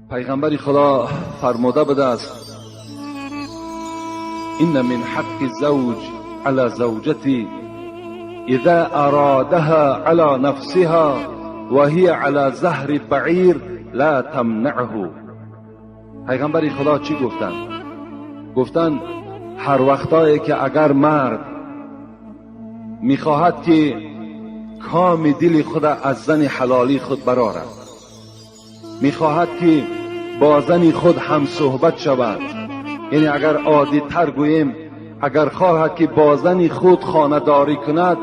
پیغمبر خدا فرموده بوده است این من حق الزوج على زوجتی اذا ارادها على نفسها وهي على ظهر بعیر لا تمنعه. پیغمبر خدا چی گفتن؟ گفتن هر وقتایی که اگر مرد میخواهد که کام دل خود از زن حلالی خود برآرد، میخواهد که با زن خود هم صحبت شود، یعنی اگر عادی تر گوییم اگر خواهد که با زن خود خانه‌داری کند،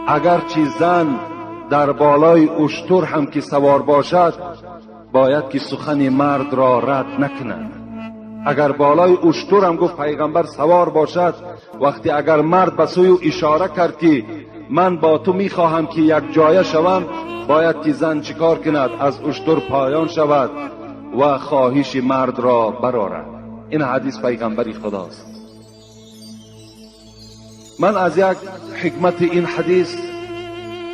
اگرچه زن در بالای اشتر هم که سوار باشد باید که سخن مرد را رد نکند. اگر بالای اشتر هم گفت پیغمبر سوار باشد، وقتی اگر مرد به سوی اشاره کرد که من با تو میخواهم که یک جایه شوم، باید که زن چیکار کند؟ از اشتر پایان شود و خواهش مرد را برآورد. این حدیث پیغمبر خداست. من از یک حکمت این حدیث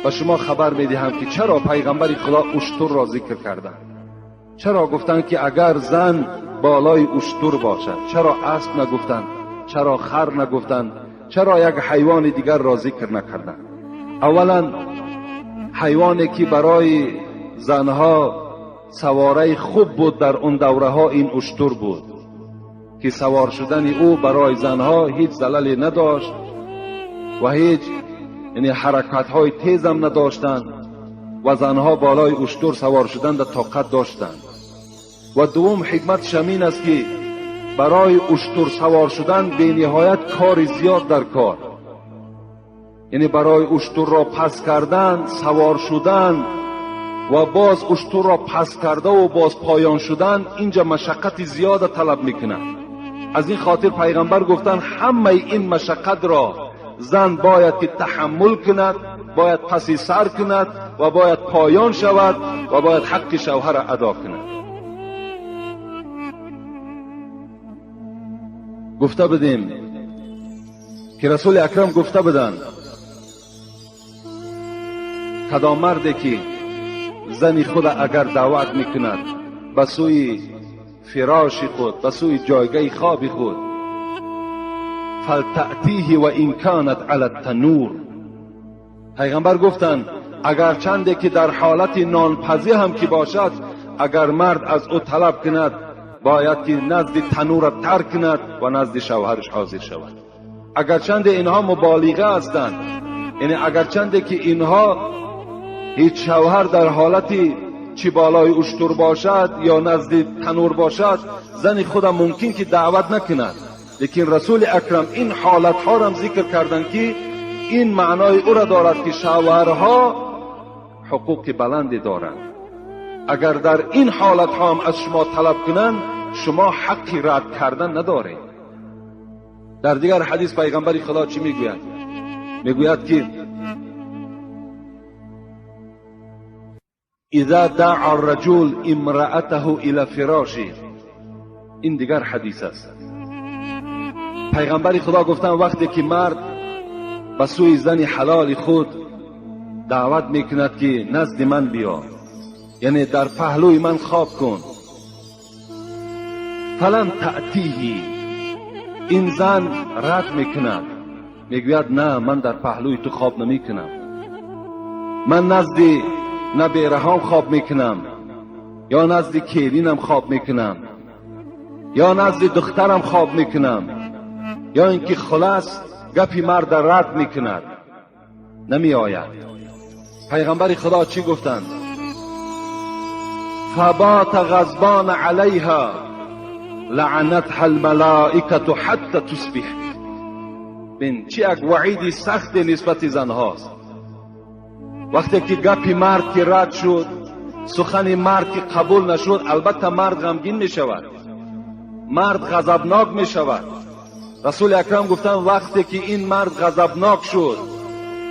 به شما خبر میدهم که چرا پیغمبر خدا اشتر را ذکر کردند. چرا گفتند که اگر زن بالای اشتر باشد؟ چرا اسب نگفتند؟ چرا خر نگفتند؟ چرا یک حیوان دیگر را ذکر نکردند؟ اولا حیوانی که برای زنها سواره خوب بود در اون دوره ها این اشتر بود که سوار شدن او برای زنها هیچ ضرری نداشت و هیچ یعنی حرکت های تیز هم نداشتند و زنها بالای اشتر سوار شدن در طاقت داشتند. و دوم حکمت همین است که برای اشتر سوار شدن به نهایت کار زیاد در کار، یعنی برای اشتر را پس کردن، سوار شدن و باز اشتر را پس کرده و باز پایان شدن، اینجا مشقت زیاد طلب میکنه. از این خاطر پیغمبر گفتن همه این مشقت را زن باید که تحمل کند، باید پسی سر کند و باید پایان شود و باید حق شوهر را ادا کند. گفته بدیم که رسول اکرم گفته بدن کدام مردی که زن خود اگر دعوت میکند به سوی فراش خود، به سوی جایگاه خواب خود، فلتأتیه و ان کانت علی التنور. پیغمبر گفتند اگر چنده که در حالت نانپزی هم که باشد، اگر مرد از او طلب کند باید که نزد تنور ترک کند و نزد شوهرش حاضر شود. اگر چنده اینها مبالغه هستند، یعنی اگر چنده که اینها هیچ شوهر در حالتی چی بالای اشتر باشد یا نزد تنور باشد، زن خود ممکن که دعوت نکند، لیکن رسول اکرم این حالت ها را ذکر کردند که این معنای او را دارد که شوهرها حقوق بلندی دارند. اگر در این حالت ها هم از شما طلب کنند، شما حقی رد کردن ندارید. در دیگر حدیث پیغمبر خدا چی میگوید؟ میگوید که اذا دعا الرجل امرأته الى فراشه. این دیگر حدیث است. پیغمبر خدا گفتن وقتی که مرد به سوی زن حلال خود دعوت میکند که نزد من بیا، یعنی در پهلوی من خواب کن، فلن تأتیه، این زن رد میکند، میگوید نه من در پهلوی تو خواب نمیکنم، من نزد نبیرهام خواب میکنم یا نزد کیرینم خواب میکنم یا نزد دخترم خواب میکنم، یا اینکه خلاص گپی مرد رد میکند، نمی آید. پیغمبر خدا چی گفتند؟ فبات غضبان علیها لعنتها الملائکه حتی تصبح. بین چی یک وعیدی سخت نسبت زنهاست. وقتی که گپی مرد که رد شد، سخن مرد که قبول نشد، البته مرد غمگین می شود، مرد غضبناک می شود. رسول اکرم گفتن وقتی که این مرد غضبناک شد،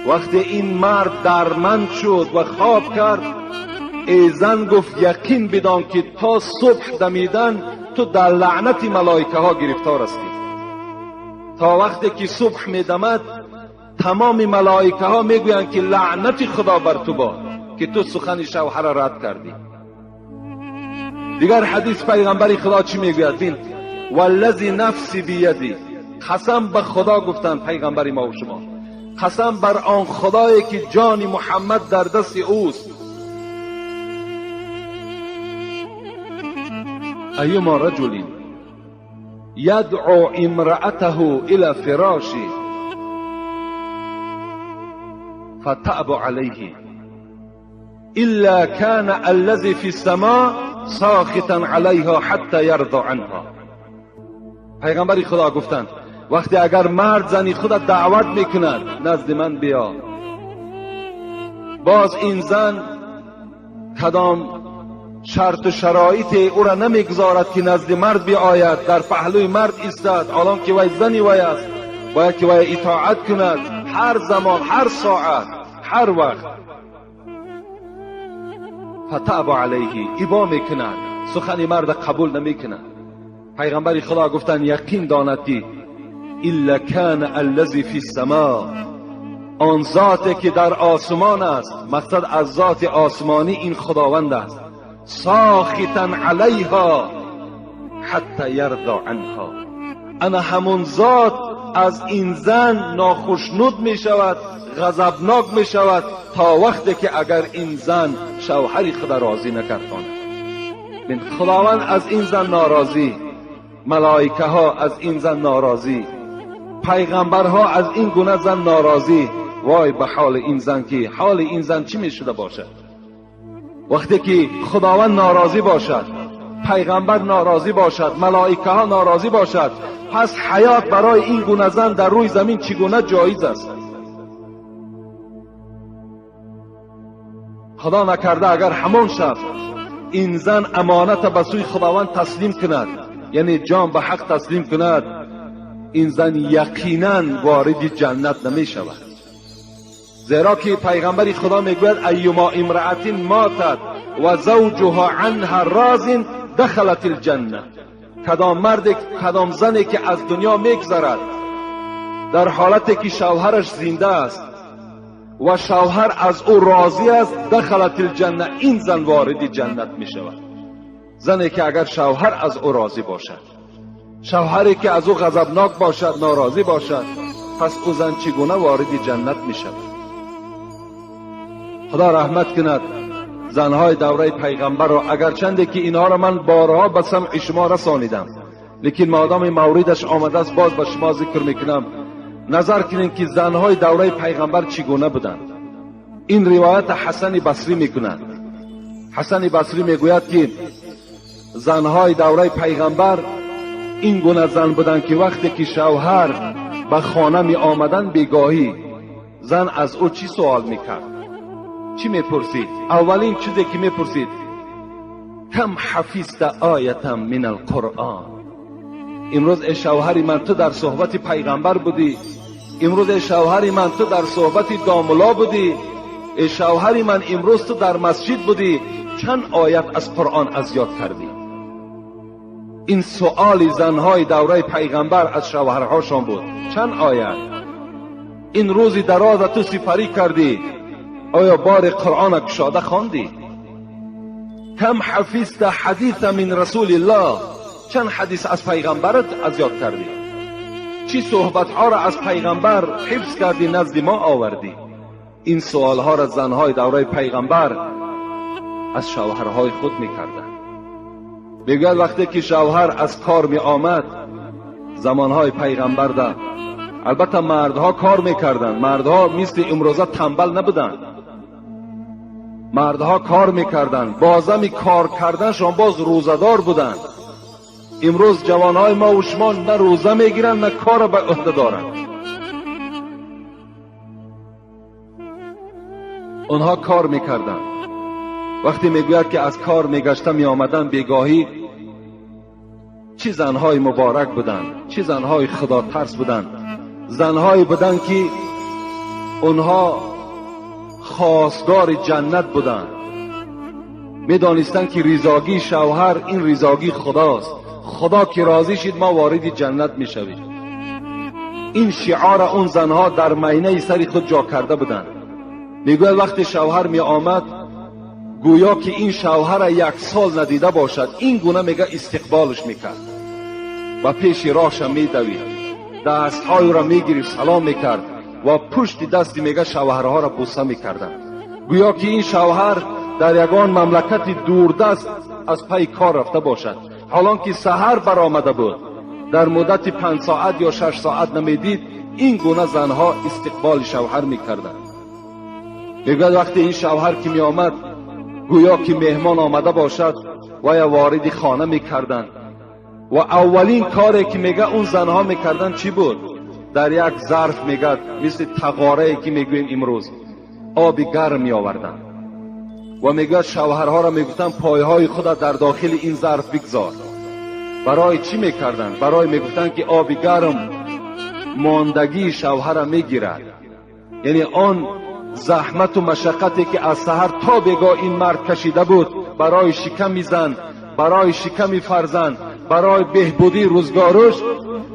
وقتی این مرد درمند شد و خواب کرد، ای زن گفت یقین بدان که تا صبح دمیدن تو در لعنت ملائکه ها گرفتار هستی. تا وقتی که صبح میدمد تمام ملائکه ها میگویند که لعنت خدا بر تو باد که تو سخن شوهر رد کردی. دیگر حدیث پیغمبر خدا چی میگوید؟ بین والذی نفسی بیدی، قسم به خدا گفتند پیغمبر ما و شما، قسم بر آن خدایی که جان محمد در دست اوست، ایما رجل یدعو امرأته الى فراشی فتأب علیه الا كان الذي في السماء ساخطا عليها حتى يرضى عنها. پیغمبر خدا گفتند وقتی اگر مرد زنی خودت دعوت میکند نزد من بیا، باز این زن کدام شرط و شرایط او را نمیگذارد که نزد مرد بیاید، در پهلوی مرد ایستد، حالا که وی زنی وی است باید که وی اطاعت کند هر زمان، هر ساعت، هر وقت. فتأب علیه، ابا میکند، سخن مرد قبول نمیکند. پیغمبر خدا گفتند یقین داند که الا کان الذی فی السماء، آن ذاتی که در آسمان است، مقصد از ذات آسمانی این خداوند است، ساخطا علیها حتی یرضی عنها، انا همون ذات از این زن ناخشنود می شود، غضبناک می شود تا وقتی که اگر این زن شوهری خود راضی نکرداند. من خداوند از این زن ناراضی، ملائکه ها از این زن ناراضی، پیغمبرها از این گونه زن ناراضی. وای به حال این زن که حال این زن چی می شده باشد وقتی که خداوند ناراضی باشد، پیغمبر ناراضی باشد، ملائکه ها ناراضی باشد، پس حیات برای این گونه زن در روی زمین چگونه جایز است؟ خدا نکرده اگر همون شب این زن امانت به سوی خداوند تسلیم کند، یعنی جان به حق تسلیم کند، این زن یقینا وارد جنت نمی شود. زیرا که پیغمبر خدا میگوید ایما امرأت ماتت و زوجها عنها راض دخلت الجنه، کدام مرد، کدام زنی که از دنیا میگذرد در حالتی که شوهرش زنده است و شوهر از او راضی است، دخلت الجنه، این زن وارد جنت می شود. زنی که اگر شوهر از او راضی باشد، شوهری که از او غضبناک باشد، ناراضی باشد، پس او زن چگونه وارد جنت می شود؟ خدا رحمت کند زنهای دوره پیغمبر را، اگرچنده که اینها را من بارها به سمع شما رسانیدم، لیکن مادام موردش آمده است باز به شما ذکر میکنم. نظر کنید که زنهای دوره پیغمبر چگونه بودند. این روایت حسن بصری میکنند. حسن بصری میگوید که زنهای دوره پیغمبر این گونه زن بودند که وقتی که شوهر به خانه می آمدن بگاهی، زن از او چی سوال میکرد؟ چی میپرسید؟ اولین چیزی که میپرسید کم حفظت آیتا من القرآن، امروز ای شوهری من تو در صحبت پیغمبر بودی، امروز ای شوهری من تو در صحبت داملا بودی، ای شوهری من امروز تو در مسجد بودی، چند آیت از قرآن از یاد کردی؟ این سؤال زنهای دوره پیغمبر از شوهرهاشان بود. چند آیت؟ این روزی دراز تو سپری کردی، آیا بار قرآن کشاده خواندی؟ کم حفظت حدیث من رسول الله، چند حدیث از پیغمبرت از یاد کردی؟ چی صحبت ها را از پیغمبر حفظ کردی نزد ما آوردی؟ این سوال ها را زنهای دوره پیغمبر از شوهرهای خود میکردند. بگوید وقتی که شوهر از کار می آمد زمانهای پیغمبر ده، البته مردها کار میکردند، مردها مثل امروزه تنبل نبودند، مردها کار میکردند، بازم کار کردنشان باز روزدار بودند. امروز جوانهای ما و شما نه روزه میگیرند نه کار به عهده دارند. اونها کار میکردند. وقتی میگوید که از کار میگشته میآمدن بگاهی، چه زنهای مبارک بودند، چه زنهای خدا ترس بودند، زنهایی بودند که اونها خواستگار جنت بودند، میدانستند که رضاگی شوهر این رضاگی خداست، خدا که راضی شد ما وارد جنت میشویم. این شعار اون زنها در مینه سر خود جا کرده بودند. میگوید وقتی شوهر می آمد گویا که این شوهر یک سال ندیده باشد، این گونه میگه استقبالش میکرد و پیش راهش میدوید، دستهای را میگیرید سلام میکرد و پشت دستی میگه شوهرها را بوسه میکردند. گویا که این شوهر در یگان مملکت دوردست از پی کار رفته باشد. حالان که سحر برآمده بود، در مدت 5 ساعت یا 6 ساعت نمیدید، این گونه زنها استقبال شوهر میکردند. میگه وقتی این شوهر که می آمد گویا که مهمان آمده باشد و یا وارد خانه میکردند و اولین کاری که میگه اون زنها میکردن چی بود؟ در یک ظرف میگه مثل تغاره که میگویم امروز آب گرم می آوردن و میگه شوهرها را میگفتن پایهای خود در داخل این ظرف بگذار. برای چی میکردن؟ برای میگفتن که آب گرم ماندگی شوهر را میگیرد، یعنی آن زحمت و مشقتی که از سحر تا بگاه این مرد کشیده بود برای شکم زن، برای شکم فرزند، برای بهبودی روزگارش،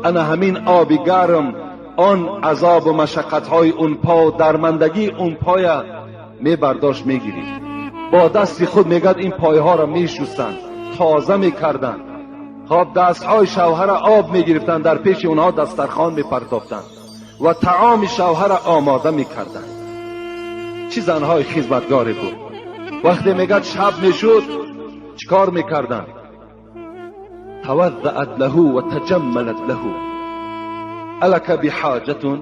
انا همین آب گرم آن عذاب و مشقت‌های اون پا و درماندگی اون پای می برداشت میگیری. با دست خود میگد این پایها را میشستند، تازه میکردند. خب دستهای شوهر آب میگرفتند، در پیش اونها دسترخوان میپرتافتند و طعام شوهر آماده میکردند. چی زنهای خدمتگاری بود. وقتی میگد شب میشد چیکار میکردند؟ توضأت له و تجملت له. الک بحاجة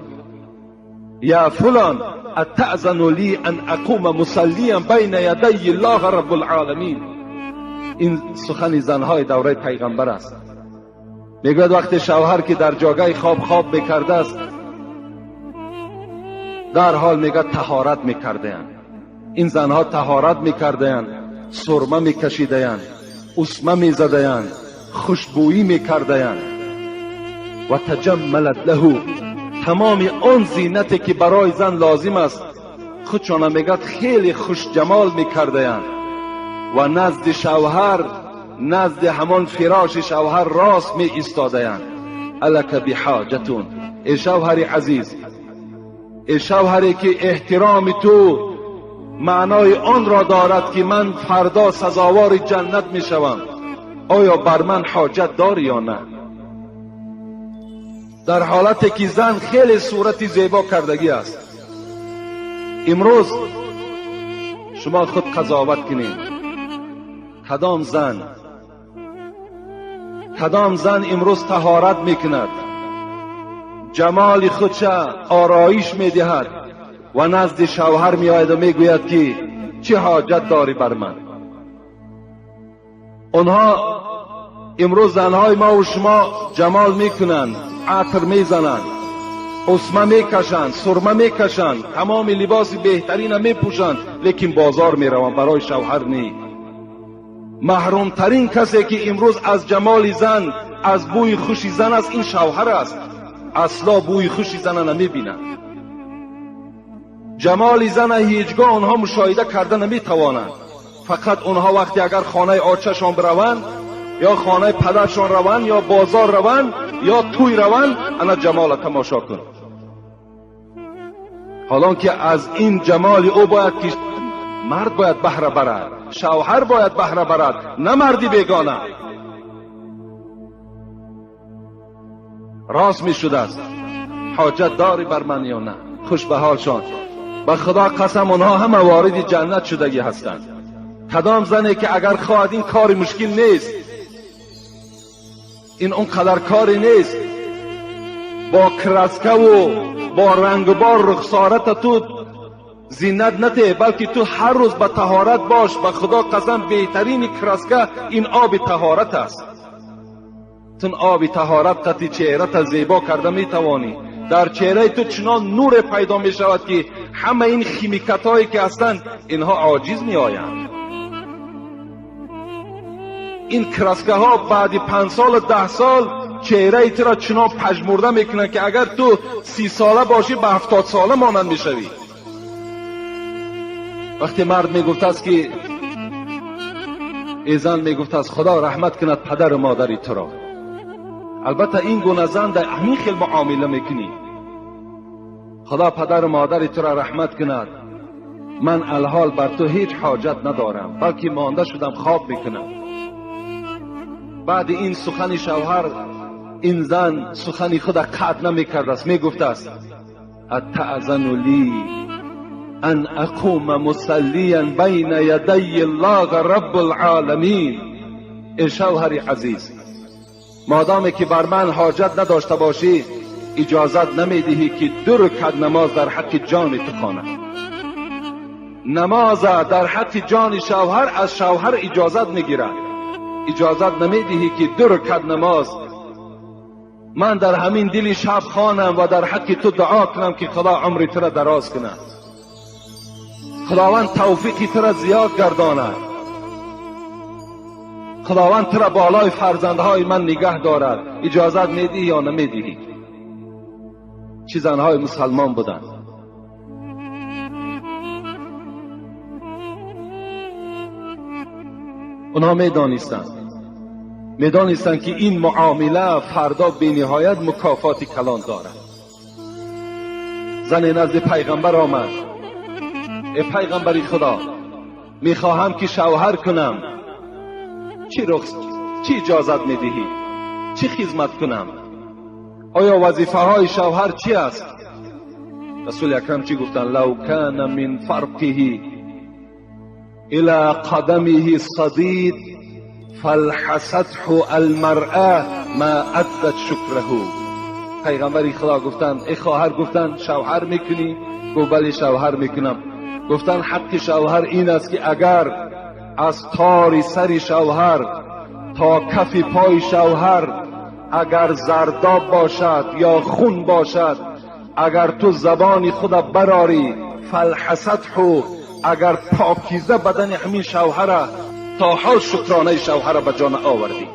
یا فلان اتأذن لی ان اقوم مصلیا بین یدی الله رب العالمین. این سخن زنهای دوره پیغمبر است. میگوید وقتی شوهر که در جاگه خواب میکرده است، در حال میگه طهارت میکرده‌اند. این زنها طهارت میکرده‌اند، سرمه میکشیده‌اند، اسمه میزده‌اند، خوشبویی میکرده‌اند و تجملت له. تمام آن زینتی که برای زن لازم است خودشان میگه خیلی خوش جمال میکرده‌اند و نزد شوهر، نزد همان فراش شوهر راست می ایستاده‌اند. الک بحاجتون. ای شوهر عزیز، ای شوهری که احترام تو معنای آن را دارد که من فردا سزاوار جنت می شوم، آیا بر من حاجت داری یا نه؟ در حالتی که زن خیلی صورتی زیبا کردگی است. امروز شما خود قضاوت کنید، کدام زن امروز طهارت میکند، جمال خودش آرایش میدهد و نزد شوهر میآید و میگوید که چه حاجت داری بر من؟ اونها امروز زنهای ما و شما جمال میکنند، عطر میزنند، اسمه میکشند، سرمه میکشند، تمام لباس بهترین میپوشند، لیکن بازار میروند برای شوهر نی. محروم ترین کسی که امروز از جمال زن، از بوی خوش زن است، این شوهر است. اصلا بوی خوش زن نمیبینند. جمال زن هیچگاه آنها مشاهده کرده نمیتوانند. فقط آنها وقتی اگر خانه آچه‌شان بروند یا خانه پدرشان روند یا بازار روند یا توی روند، انا جمال تماشا کن. حالان که از این جمال او باید که مرد باید بهره برد، شوهر باید بهره برد، نه مردی بیگانه. راست می شده است حاجت داری بر من یا نه؟ خوش به حالشان. به خدا قسم آنها همه وارد جنت شدگی هستند. کدام زنی که اگر خواهد این کار مشکل نیست، این اون قدر کاری نیست، با کرسکه و با رنگ و بار رخسارت تو زینت نده، بلکه تو هر روز به طهارت باش. به خدا قسم بهترین کرسکه این آب طهارت است. تون آب طهارت قطعی چهره تا زیبا کرده میتوانی. در چهره تو چنان نور پیدا می شود که همه این خیمیکت هایی که هستند اینها عاجز می آیند. این کرسکه ها بعد 5 سال 10 سال چهره تو را چنان پژمرده میکنن که اگر تو 30 ساله باشی به 70 ساله مانند میشوی. وقتی مرد میگفت است که ای زن میگفت است خدا رحمت کند پدر و مادری تو را. البته این گونه زن در همین خیل معامله میکنی، خدا پدر و مادری تو را رحمت کند، من الحال بر تو هیچ حاجت ندارم، بلکه مانده شدم خواب میکنم. بعد این سخن شوهر، این زن سخن خود قطع نمیکرد است، میگفته است اتأذن لی ان اقوم مصلیا بین یدی الله رب العالمین. ای شوهر عزیز، مادامی که بر من حاجت نداشته باشی، اجازت نمیدهی که 2 رکعت نماز در حق جان تو خوانم. نماز در حق جان شوهر از شوهر اجازت میگیرد. اجازت نمیدهی که 2 رکعت نماز من در همین دل شب خوانم و در حق تو دعا کنم که خدا عمر تو را دراز کنه، خداوند توفیق تو را زیاد گرداند، خداوند تو را بالای فرزندهای من نگه دارد. اجازت میدهی یا نمیدهی؟ چه زنهای مسلمان بودند. اونها میدانستند که این معامله فردا بینهایت مکافات کلان دارد. زن نزد پیغمبر آمد، ای پیغمبری خدا، میخواهم که شوهر کنم، چی اجازت میدهی؟ چی خدمت کنم؟ آیا وظیفه های شوهر چی است؟ رسول اکرم چی گفتن؟ لو کان من فرقه الى قدمه صدید فالحسته المرأة ما عدت شکره. پیغمبری خدا گفتن ای خواهر، گفتن شوهر میکنی؟ گفت بله شوهر میکنم. گفتن حق شوهر این است که اگر از تار سر شوهر تا کف پای شوهر اگر زرداب باشد یا خون باشد، اگر تو زبان خود براری، فالحسته، اگر پاکیزه بدن همین شوهر، تا حال شکرانه شوهر به جا آوردی،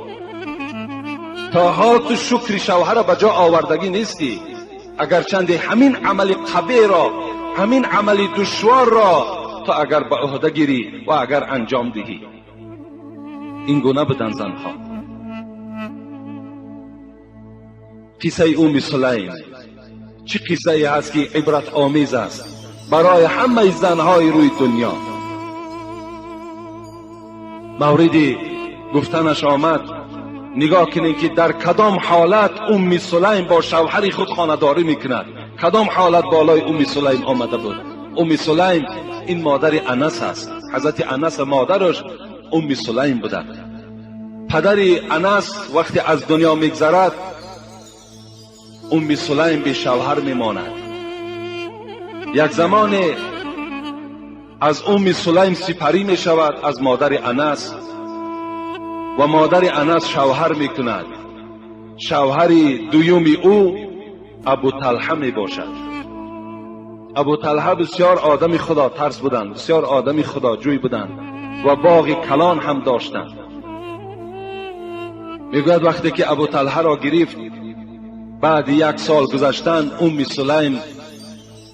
تا حال تو شکر شوهر به جا آوردگی نیستی. اگر چند همین عمل قبیح را، همین عمل دشوار را تو اگر به عهده گیری و اگر انجام دهی. این گونه بدن زنها. قصه ام سلیم چه قصه هست که عبرت آمیز است برای همه زنهای روی دنیا. موردی گفتنش آمد، نگاه کنید که در کدام حالت ام سلیم با شوهر خود خانه‌داری میکند. کدام حالت بالای ام سلیم آمده بود. ام سلیم این مادر انس است. حضرت انس مادرش ام سلیم بودند. پدر انس وقتی از دنیا میگذرد، ام سلیم به شوهر میماند. یک زمان از ام سلیم سپری می شود از مادر انس و مادر انس شوهر می کند. شوهر دوم او ابو طلحه می باشد. ابو طلحه بسیار آدم خدا ترس بودند، بسیار آدم خدا جوی بودند و باغ کلان هم داشتند. می گوید وقتی که ابو طلحه را گرفت، بعد 1 سال گذشتن، ام سلیم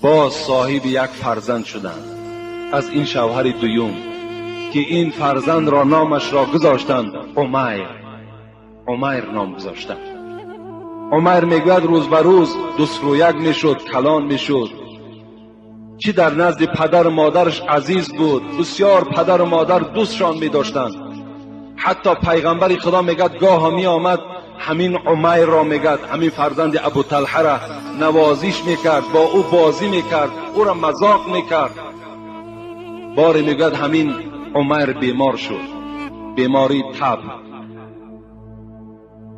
باز صاحب یک فرزند شدند از این شوهر دوم که این فرزند را نامش را گذاشتند عمیر نام گذاشتند. عمیر میگوید روز به روز دوست رویک میشد، کلان میشد. چی در نزد پدر و مادرش عزیز بود، بسیار پدر و مادر دوستشان میداشتند. حتی پیغمبر خدا میگد گاه می آمد همین عمیر را میگد، همین فرزند ابو طلحه را نوازش میکرد، با او بازی میکرد، او را مذاق میکرد. باری میگد همین عمیر بیمار شد، بیماری تب.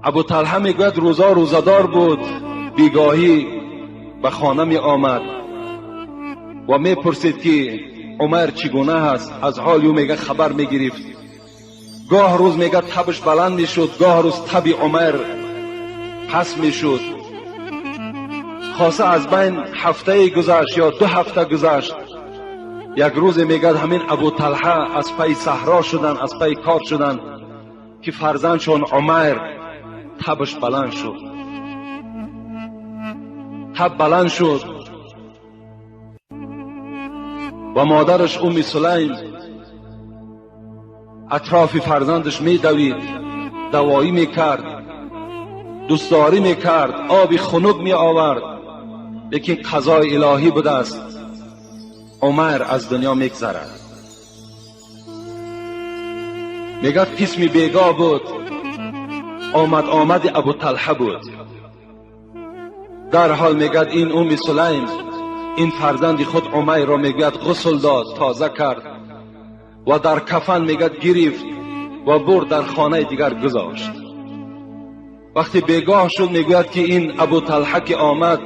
ابو طلحه میگد روزا روزدار بود، بیگاهی به خانه می آمد و میپرسید که عمیر چگونه هست، از حال او میگه خبر میگرفت. گاه روز میگه تبش بلند میشد، گاه روز تب عمیر پس میشد. خاصه از بین هفته گذشت یا 2 هفته گذشت، یک روز میگه همین ابو طلحه از پی صحرا شدن، از پی کار شدن که فرزندشون عمیر تبش بلند شد. تب بلند شد و مادرش ام سلیم اطراف فرزندش میدوید، دوایی میکرد، دوستداری میکرد، آب خنک می آورد. لیکن قضای الهی بوده است. عمر از دنیا میگذرد. میگد قسمی بیگاه بود، آمد ابو طلحه بود. در حال میگد این سلیم این فرزند خود عمر را میگد غسل داد، تازه کرد و در کفن میگد گرفت و برد در خانه دیگر گذاشت. وقتی بیگاه شد میگوید که این ابو طلحه که آمد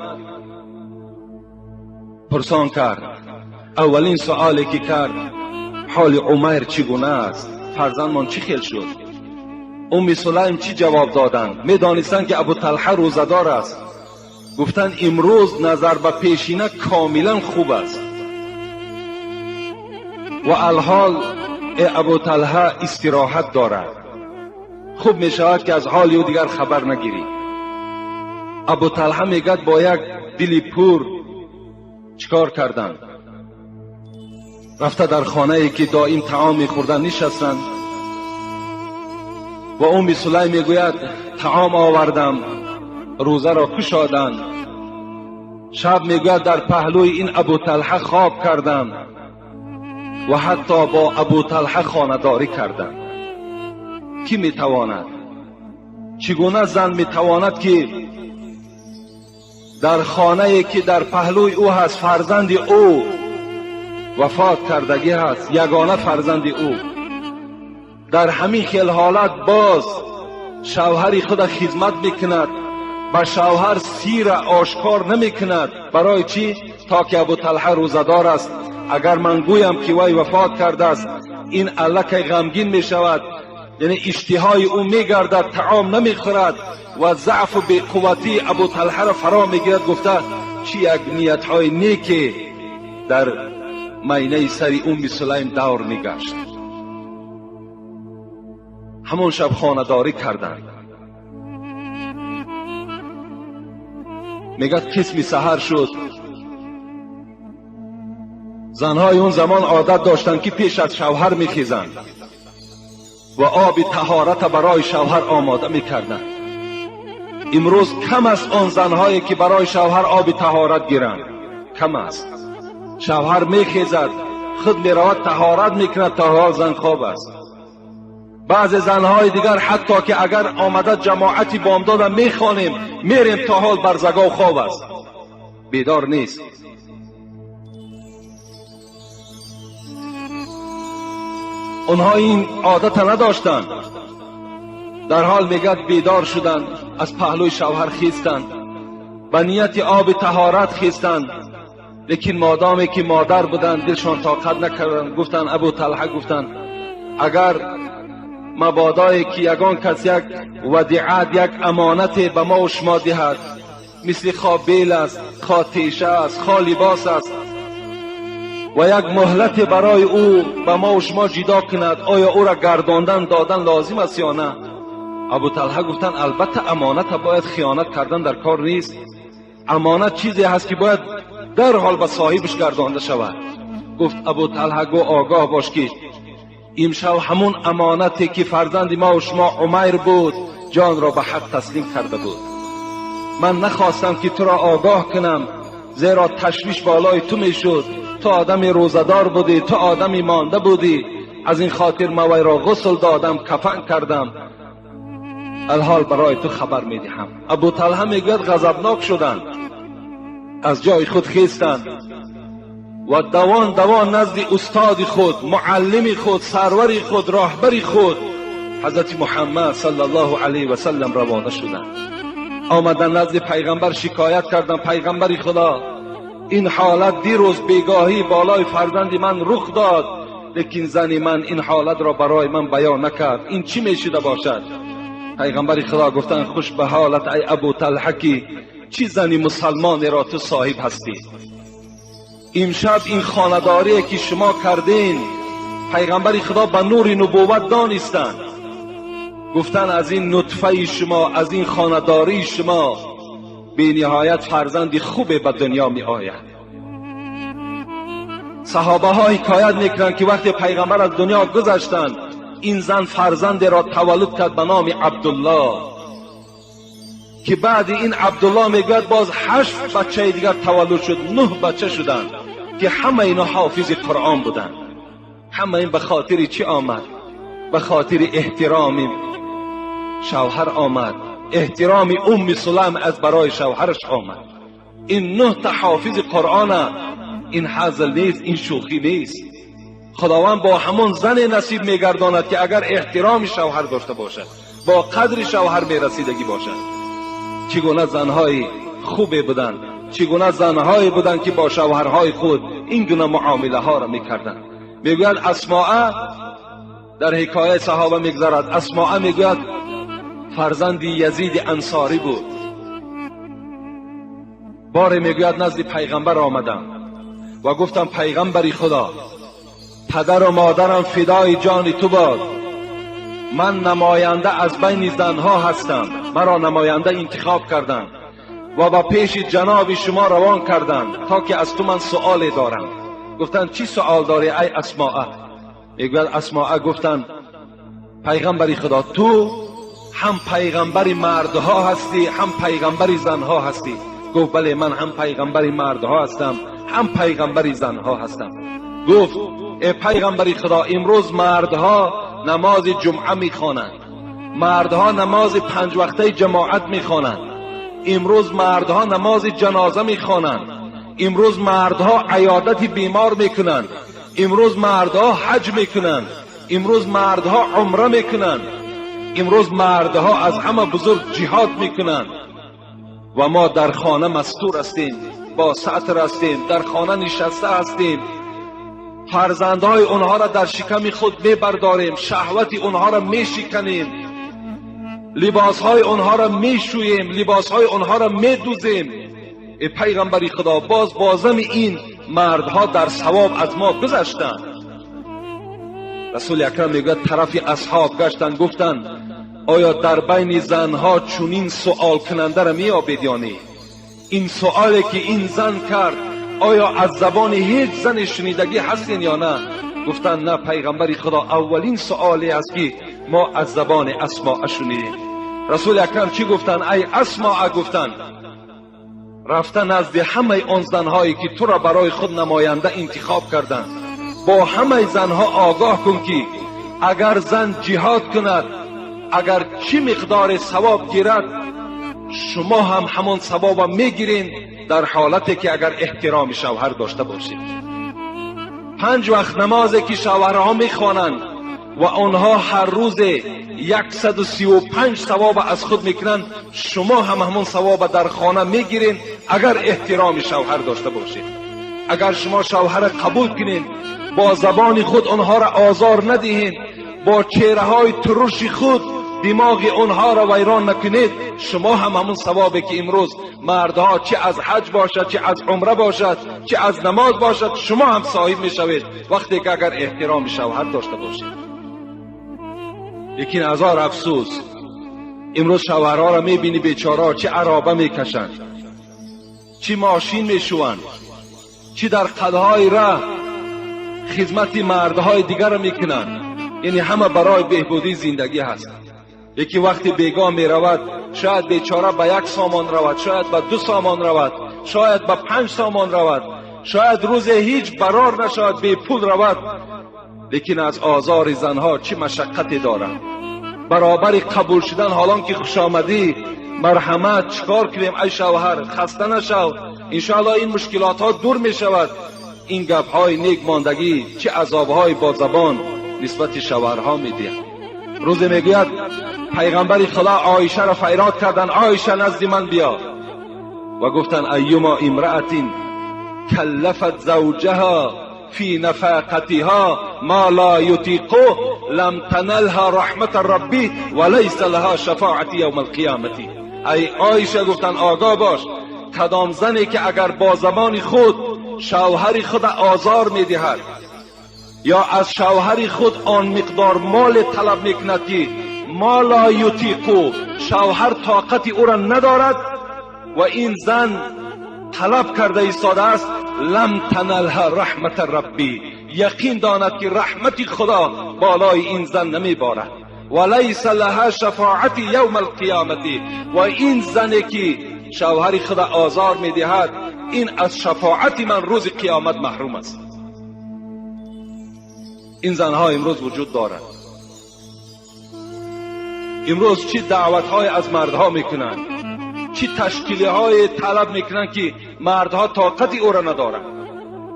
پرسان کرد. اولین سؤالی که کرد حال عمر چگونه است، فرزندمان چی خیل شد؟ سلیم چی جواب دادند؟ میدانستند که ابو طلحه روزدار است. گفتند امروز نظر به پیشینه کاملا خوب است و الحال ابو طلحه استراحت دارد، خوب می شود که از حال او دیگر خبر نگیری. ابو طلحه میگد با یک دلی پور چیکار کردند؟ رفته در خانه ای که دائم طعام میخوردن نشستند و سلیم میگوید طعام آوردم، روزه را کشادند. شب میگوید در پهلوی این ابو طلحه خواب کردم و حتی با ابو طلحه خانه‌داری کردم. کی میتواند؟ چگونه زن میتواند که در خانه ای که در پهلوی او هست، فرزند او وفات کردگی هست، یگانه فرزند او، در همین خیل حالت باز شوهری خود خدمت میکند، با شوهر سیر آشکار نمیکند. برای چی؟ تا که ابو طلحه روزدار است. اگر من گویم که وی وفات کرده است، این الک غمگین میشود، یعنی اشتهای او میگردد، طعام نمیخورد و ضعف و بی‌قوتی ابو طلحه را فرا میگیرد. گفته چی یک نیت های نیکی در مینه سری سلیم دور میگشت. همون شب خانه‌داری کردند. میگد قسمی سحر شد. زنهای اون زمان عادت داشتند که پیش از شوهر میخیزند و آب طهارت برای شوهر آماده میکردند. امروز کم است آن زنهایی که برای شوهر آب طهارت گیرند، کم است. شوهر میخیزد، خود میرود طهارت میکند تا حال زن خواب است. بعض زنهای دیگر حتی که اگر آمده جماعتی بامداد میخوانیم میریم تا حال برزگاه خواب است، بیدار نیست. اونها این عادت نداشتند. در حال میگد بیدار شدند، از پهلوی شوهر خیستند، به نیت آب طهارت خیستند. لیکن مادامی که مادر بودند دلشان طاقت نکردند. گفتند ابو طلحه گفتند اگر مبادایی که یگان کس یک ودیعت، یک امانت به ما و شما دهد، مثل خواه بیل است، خواه تیشه است، خواه لباس است و یک مهلت برای او به ما و شما جدا کند، آیا او را گرداندن دادن لازم است یا نه؟ ابو طلحه گفتند البته امانت باید خیانت کردن در کار نیست. امانت چیزی هست که باید در حال به صاحبش گردانده شود. گفت ابو طلحه گو آگاه باش که امشب همون امانتی که فرزند ما و شما عمر بود جان را به حق تسلیم کرده بود. من نخواستم که تو را آگاه کنم، زیرا تشویش بالای تو میشد. تو آدمی روزدار بودی، تو آدمی مانده بودی، از این خاطر ما وی را غسل دادم، کفن کردم. الحال برای تو خبر میدهم. ابو طلحه میگوید غضبناک شدند، از جای خود خیستند و دوان نزد استاد خود، معلم خود، سرور خود، راهبر خود حضرت محمد صلی الله علیه و سلم روانه شدند. آمدن نزد پیغمبر شکایت کردند پیغمبر خدا این حالت دیروز بیگاهی بالای فرزند من رخ داد، لیکن زن من این حالت را برای من بیان نکرد، این چی میشده باشد؟ پیغمبر خدا گفتند خوش به حالت ای ابو طلحه که چی زنی مسلمانی را تو صاحب هستی. امشب این خانه‌داری که شما کردین پیغمبر خدا به نور نبوت دانستند. گفتن از این نطفه شما، از این خانه‌داری شما بی نهایت فرزند خوب به دنیا می آید. صحابه ها حکایت میکنند که وقتی پیغمبر از دنیا گذشتند این زن فرزند را تولد کرد به نام عبدالله، که بعد این عبدالله میگوید باز 8 بچه دیگر تولد شد، 9 بچه شدند. که همه اینا حافظ قرآن بودن. همه این به خاطر چی آمد؟ به خاطر احترام شوهر آمد، احترام ام سلم از برای شوهرش آمد. این 9 تا حافظ قرآن، این حزل نیست، این شوخی نیست. خداوند با همون زن نصیب میگرداند که اگر احترام شوهر داشته باشد، با قدر شوهر میرسیدگی باشد. چگونه زنهای خوبی بودند، چگونه زنهایی بودند که با شوهرهای خود این گونه معامله ها را میکردند. میگوید اسماء در حکایت صحابه میگذارد، اسماء میگوید فرزند یزید انصاری بود. باری میگوید نزد پیغمبر آمدم و گفتم پیغمبری خدا، پدر و مادرم فدای جان تو باد، من نماینده از بین زنها هستم، مرا نماینده انتخاب کردند و با پیش جناب شما روان کردند تا که از تو من سؤالی دارم. گفتن چی سؤال داری ای اسماء؟ میگوید اسماء گفتن پیغمبری خدا، تو هم پیغمبری مردها هستی هم پیغمبری زنها هستی. گفت بله من هم پیغمبری مردها هستم هم پیغمبری زنها هستم. گفت ای پیغمبری خدا، امروز مردها نماز جمعه میخوانند، مردها نماز 5 وقته جماعت میخوانند، امروز مردها نماز جنازه میخوانند، امروز مردها عیادت بیمار میکنند، امروز مردها حج میکنند، امروز مردها عمره میکنند، امروز مردها از همه بزرگ جهاد میکنند و ما در خانه مستور هستیم، با ستر هستیم، در خانه نشسته هستیم، فرزندهای اونها را در شکم خود میبرداریم، شهوت اونها را میشکنیم، لباسهای اونها را میشوییم، لباسهای اونها را میدوزیم. ای پیغمبری خدا، بازم این مردها در ثواب از ما گذشتند. رسول اکرم میگوید طرف اصحاب گشتند، گفتند آیا در بین زنها چنین سؤال کننده را میابید یا نه؟ این سؤالی که این زن کرد آیا از زبان هیچ زن شنیدگی هستین یا نه؟ گفتن نه پیغمبری خدا، اولین سؤالی است که ما از زبان اسماء شنیدیم. رسول اکرم چی گفتن ای اسماء؟ گفتن رفتن نزد همه آن زنهایی که تو را برای خود نماینده انتخاب کردند، با همه زنها آگاه کن که اگر زن جهاد کند، اگر چی مقدار ثواب گیرد، شما هم همون ثواب میگیرین، در حالتی که اگر احترام شوهر داشته باشید. 5 وقت نمازی که شوهرها میخوانند و آنها هر روز 135 ثواب از خود میکنند، شما هم همون ثواب در خانه میگیرین اگر احترام شوهر داشته باشید. اگر شما شوهر قبول کنین، با زبان خود آنها را آزار ندهین، با چهره های ترش خود دماغ اونها را ویران نکنید، شما هم همون ثوابی که امروز مردها چه از حج باشد، چه از عمره باشد، چه از نماز باشد، شما هم صاحب میشوید وقتی که اگر احترام شوهر داشته باشید. لیکن هزار افسوس، امروز شوهرها را میبینی بیچاره چه عرابه میکشند، چه ماشین میشوند، چه در قدهای راه خدمت مردهای دیگر را میکنند. یعنی همه برای بهبودی زندگی هست. یکی وقتی بیگاه می رود، شاید بیچاره به 1 سامان رود، شاید به 2 سامان رود، شاید به 5 سامان رود، شاید روز هیچ برار نشود، بی پول رود. لیکن از آزار زنها چه مشقتی دارند. برابر قبول شدن حالان که خوش آمدی، مرحمت، چکار کنیم ای شوهر، خسته نشو، انشاءالله این مشکلات ها دور می شود. این گپ های نیک ماندگی چه عذاب های با زبان نسبت شوهرها می دهند. روزی میگوید پیغمبر خدا عایشه را فریاد کردن، عایشه نزد من بیا، و گفتن ایما امرأة کلفت زوجها فی نفقتها ما لا یطیقه لم تنلها رحمت ربی و لیس لها شفاعت یوم القیامة. ای عایشه گفتن آگاه باش، کدام زنی که اگر با زبان خود شوهر خود آزار میدهد یا از شوهر خود آن مقدار مال طلب میکند که ما لا یطیقو، شوهر طاقت او را ندارد و این زن طلب کرده ایستاده است، لم تنلها رحمت ربی، یقین داند که رحمت خدا بالای این زن نمیبارد، و لیس لها شفاعت یوم القیامت، و این زنی که شوهر خدا آزار میدهد این از شفاعت من روز قیامت محروم است. این زنها امروز وجود دارند. امروز چی دعوت‌های از مردها میکنند، چی تشکیل‌های طلب میکنند که مردها طاقت او را ندارند،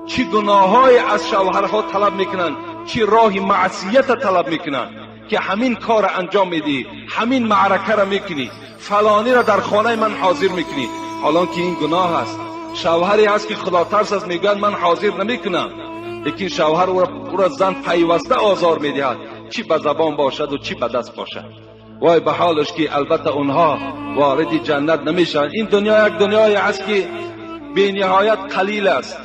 چی گناه‌های از شوهرها طلب میکنند، چی راه معصیت طلب میکنند که همین کار را انجام میدی، همین معرکه را میکنی، فلانی را در خانه من حاضر میکنی، حالان که این گناه است. شوهری هست که خدا ترس است، میگوید من حاضر نمیکنم، لیکن شوهر او را زن پیوسته آزار میدهد، چی به زبان باشد و چی به دست باشد. وای به حالش که البته اونها وارد جنت نمیشن. این دنیا یک دنیای است که بی نهایت قلیل است،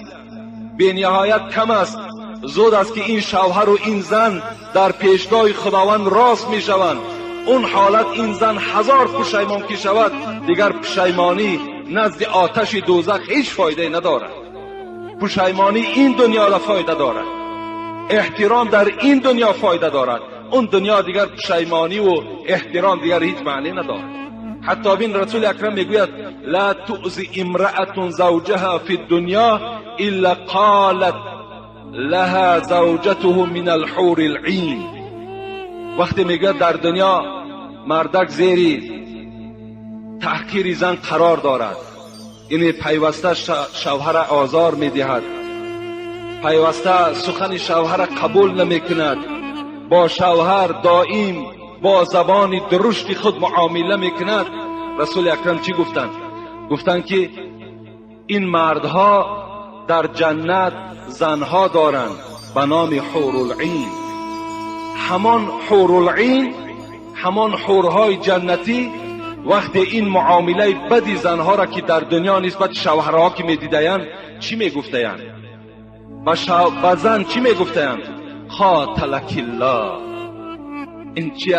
بی نهایت کم است. زود است که این شوهر و این زن در پیشگاه خداوند راست میشوند. اون حالت این زن 1000 پشیمان که شود، دیگر پشیمانی نزد آتش دوزخ هیچ فایده ندارد. پشیمانی این دنیا را فایده دارد، احترام در این دنیا فایده دارد، اون دنیا دیگر پشیمانی و احترام دیگر هیچ معنی ندارد. حتی بین رسول اکرم میگوید لا تؤذی امرأة زوجها فی الدنیا الا قالت لها زوجته من الحور العین. وقتی میگوید در دنیا مردک زیر تحقیر زن قرار دارد، یعنی پیوسته شوهر آزار میدهد، پیوسته سخن شوهر قبول نمیکند، با شوهر دائم با زبان درشت خود معامله میکند. رسول اکرم چی گفتند؟ گفتند که این مردها در جنت زنها دارند به نام حور العین. همان حور العین، همان حورهای جنتی وقتی این معامله بدی زنها را که در دنیا نسبت شوهرها که میدیدند چی میگفتند؟ با زن چی میگفتند؟ قاتلک الله. این چی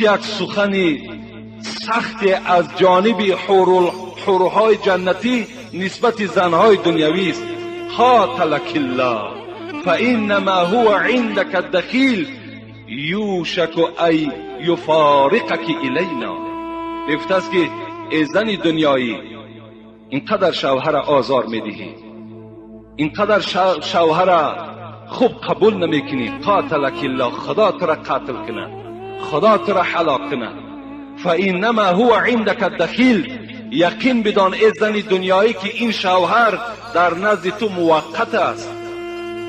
یک سخنی سختی از جانب حورهای جنتی نسبت زنهای دنیوی است. قاتلک الله فانما هو عندك الدخیل یوشک ای یفارقک الینا. گفته است که ای زن دنیایی، اینقدر شوهر آزار میدهی، اینقدر شوهر خوب قبول نمیکنی، قاتلک الله، خدا تو را قاتل کنه، خدا تو را هلاک کنه. فانما هو عندك الدخیل، یقین بدان ای زن دنیایی که این شوهر در نزد تو موقت است،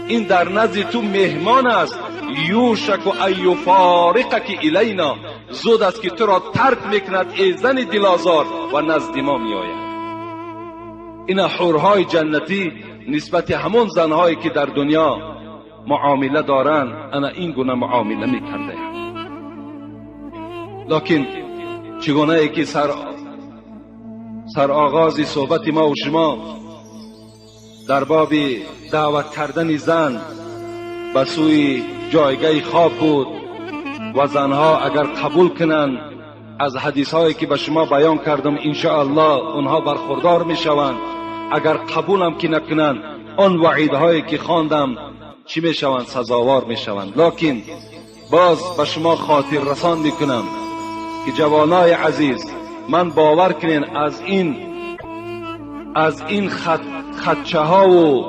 این در نزد تو مهمان است. یوشک ای یفارقک الینا، زود است که تو را ترک میکند ای زن دلازار و نزد ما میآید. این حورهای جنتی نسبت همون زنهایی که در دنیا معامله دارند انا این گونه معامله میکرده. لکن چگونه ای که سر آغاز صحبت ما و شما در باب دعوت کردن زن به سوی جایگاه خواب بود و زنها اگر قبول کنند از حدیث هایی که به شما بیان کردم انشاءالله اونها برخوردار می شوند، اگر قبول هم که نکنند آن وعیدهایی که خواندم چی می شوند؟ سزاوار می شوند. لکن باز به شما خاطر رسان می کنم که جوانای عزیز، من باور کنین از این خدچه ها و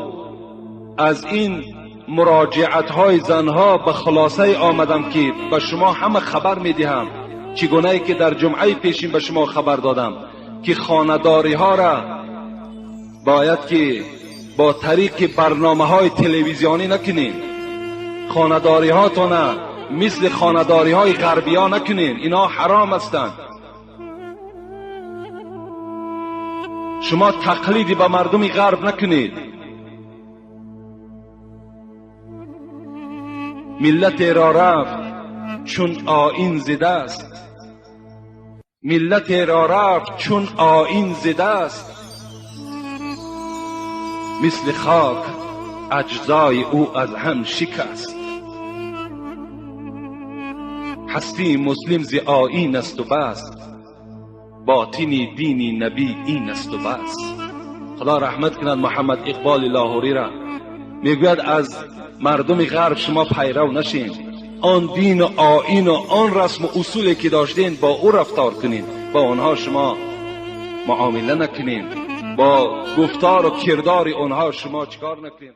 از این مراجعت های زنها به خلاصه آمدم که به شما همه خبر می دهم، چگونه که در جمعه پیشین به شما خبر دادم که خانه‌داری ها را باید که با طریق برنامه های تلویزیونی نکنین، خانه‌داری هاتون مثل خانه‌داری های غربی ها نکنین، اینا حرام هستند. شما تقلیدی به مردم غرب نکنید. ملت را رفت چون آیین زده است، ملت را رفت چون آیین زده است، مثل خاک اجزای او از هم شکست. هستی مسلم ز آیین است و بس، باطنی دینی نبی این است و بس. خدا رحمت کند محمد اقبال لاهوری را. میگوید از مردم غرب شما پیرو نشین، آن دین و آیین و آن رسم و اصولی که داشتین با او رفتار کنین، با آنها شما معامله نکنین. با گفتار و کردار اونها شما چیکار نکنید.